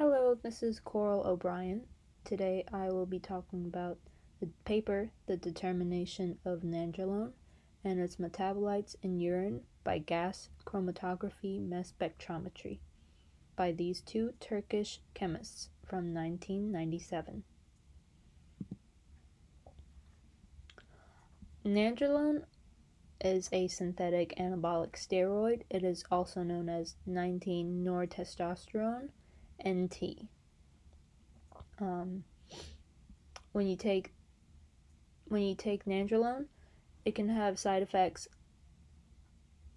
Hello, this is Coral O'Brien. Today I will be talking about the paper, The Determination of Nandrolone and its Metabolites in Urine by Gas Chromatography Mass Spectrometry by these two Turkish chemists from 1997. Nandrolone is a synthetic anabolic steroid. It is also known as 19-nortestosterone, NT. Um, when you take nandrolone, it can have side effects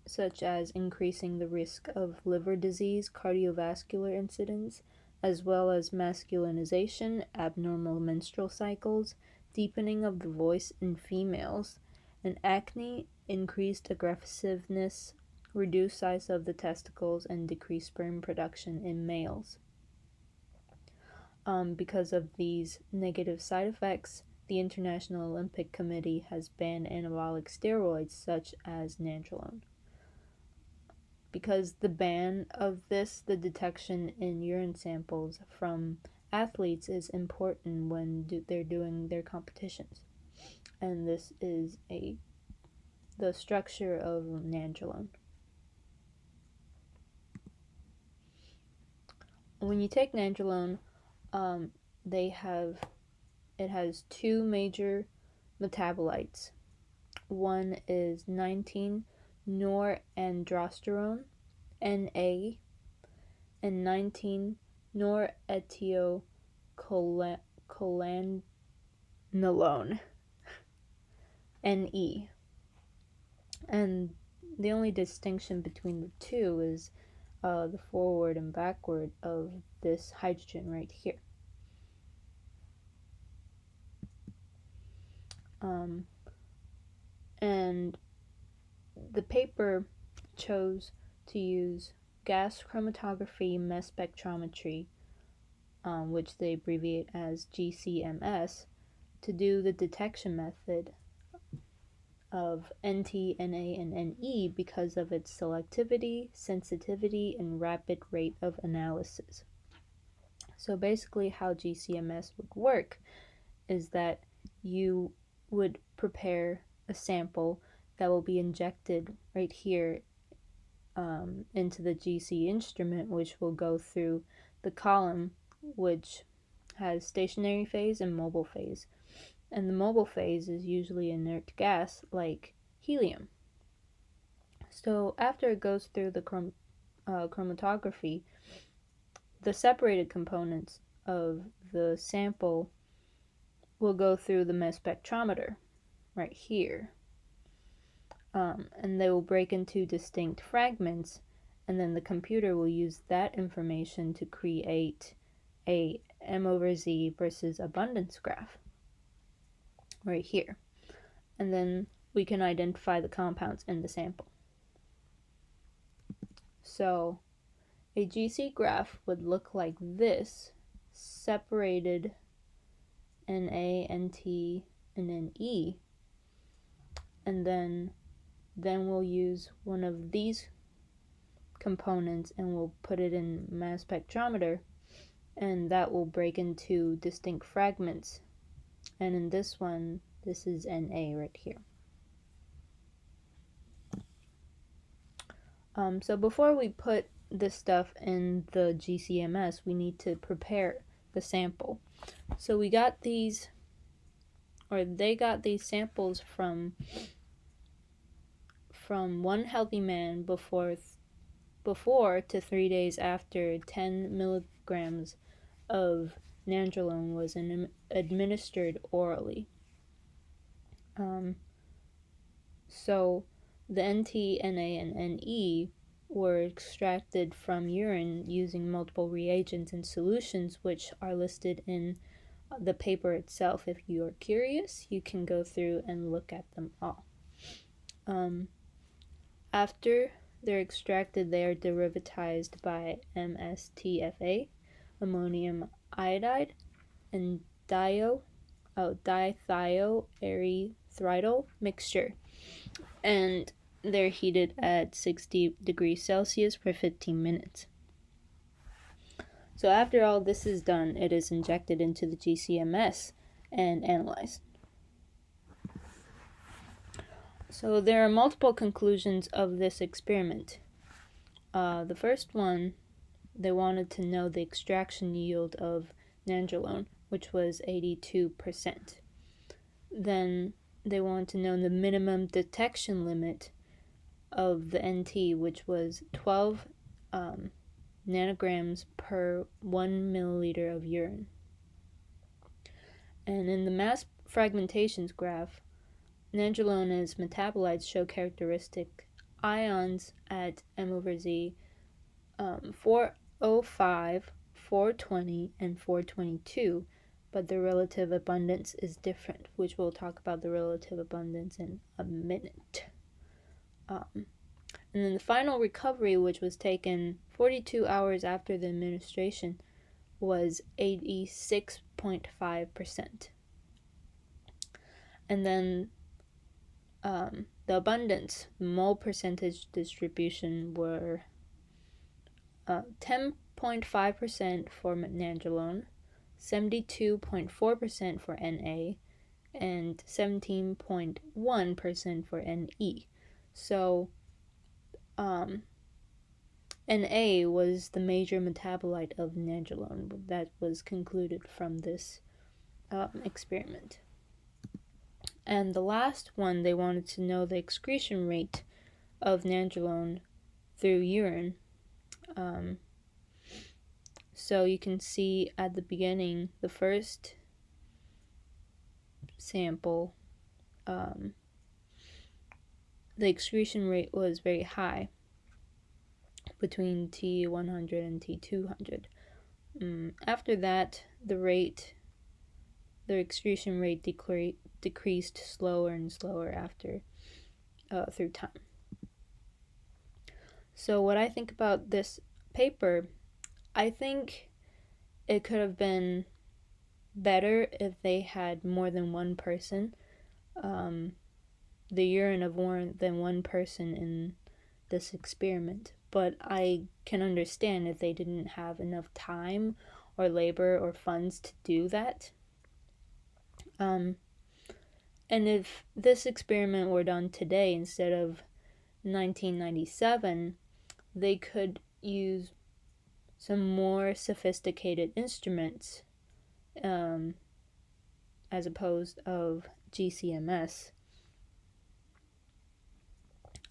such as increasing the risk of liver disease, cardiovascular incidents, as well as masculinization, abnormal menstrual cycles, deepening of the voice in females, and acne, increased aggressiveness, reduced size of the testicles, and decreased sperm production in males. Because of these negative side effects, the International Olympic Committee has banned anabolic steroids such as nandrolone. Because the ban of this, the detection in urine samples from athletes is important when they're doing their competitions. And this is the structure of nandrolone. When you take nandrolone, it has two major metabolites. One is 19-norandrosterone, Na, and 19-norethiocholandinolone, Ne. And the only distinction between the two is the forward and backward of this hydrogen right here. And the paper chose to use gas chromatography mass spectrometry, which they abbreviate as GCMS, to do the detection method of NT, Na, and Ne because of its selectivity, sensitivity, and rapid rate of analysis. So basically how GCMS would work is that you would prepare a sample that will be injected right here into the GC instrument, which will go through the column, which has stationary phase and mobile phase. And the mobile phase is usually inert gas like helium. So after it goes through the chromatography, the separated components of the sample will go through the mass spectrometer right here. And they will break into distinct fragments, and then the computer will use that information to create a M/Z versus abundance graph right here. And then we can identify the compounds in the sample. So a GC graph would look like this, separated Na, Nt, and Ne, and then we'll use one of these components and we'll put it in mass spectrometer, and that will break into distinct fragments. And in this one, this is Na right here. So before we put this stuff in the GCMS, we need to prepare the sample. So they got these samples from one healthy man before to 3 days after 10 milligrams of nandrolone was administered orally. So the NT, Na, and Ne were extracted from urine using multiple reagents and solutions, which are listed in the paper itself. If you are curious, you can go through and look at them all. After they're extracted, they are derivatized by MSTFA, ammonium iodide, and dithiooerythritol mixture, and they're heated at 60 degrees Celsius for 15 minutes. So So after all this is done, it is injected into the GCMS and analyzed. So there are multiple conclusions of this experiment. The first one, they wanted to know the extraction yield of nandrolone, which was 82%. Then they wanted to know the minimum detection limit of the NT, which was 12 nanograms per 1 milliliter of urine. And in the mass fragmentations graph, nandrolone's metabolites show characteristic ions at m/z 405, 420, and 422, but the relative abundance is different, which we'll talk about the relative abundance in a minute. And then the final recovery, which was taken 42 hours after the administration, was 86.5%. And then the abundance, mole percentage distribution were 10.5% for nandrolone, 72.4% for NA, and 17.1% for NE. So NA was the major metabolite of nandrolone. That was concluded from this experiment. And the last one, they wanted to know the excretion rate of nandrolone through urine. So you can see at the beginning, the first sample, the excretion rate was very high, between T100 and T200. After that, the excretion rate decreased slower and slower after through time. So what I think about this paper, I think it could have been better if they had more than one person, the urine of more than one person in this experiment. But I can understand if they didn't have enough time or labor or funds to do that. And if this experiment were done today instead of 1997, they could use some more sophisticated instruments as opposed of GCMS.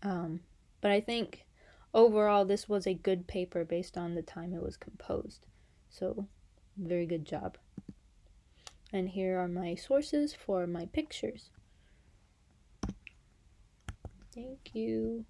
But I think overall this was a good paper based on the time it was composed. So very good job. And here are my sources for my pictures. Thank you.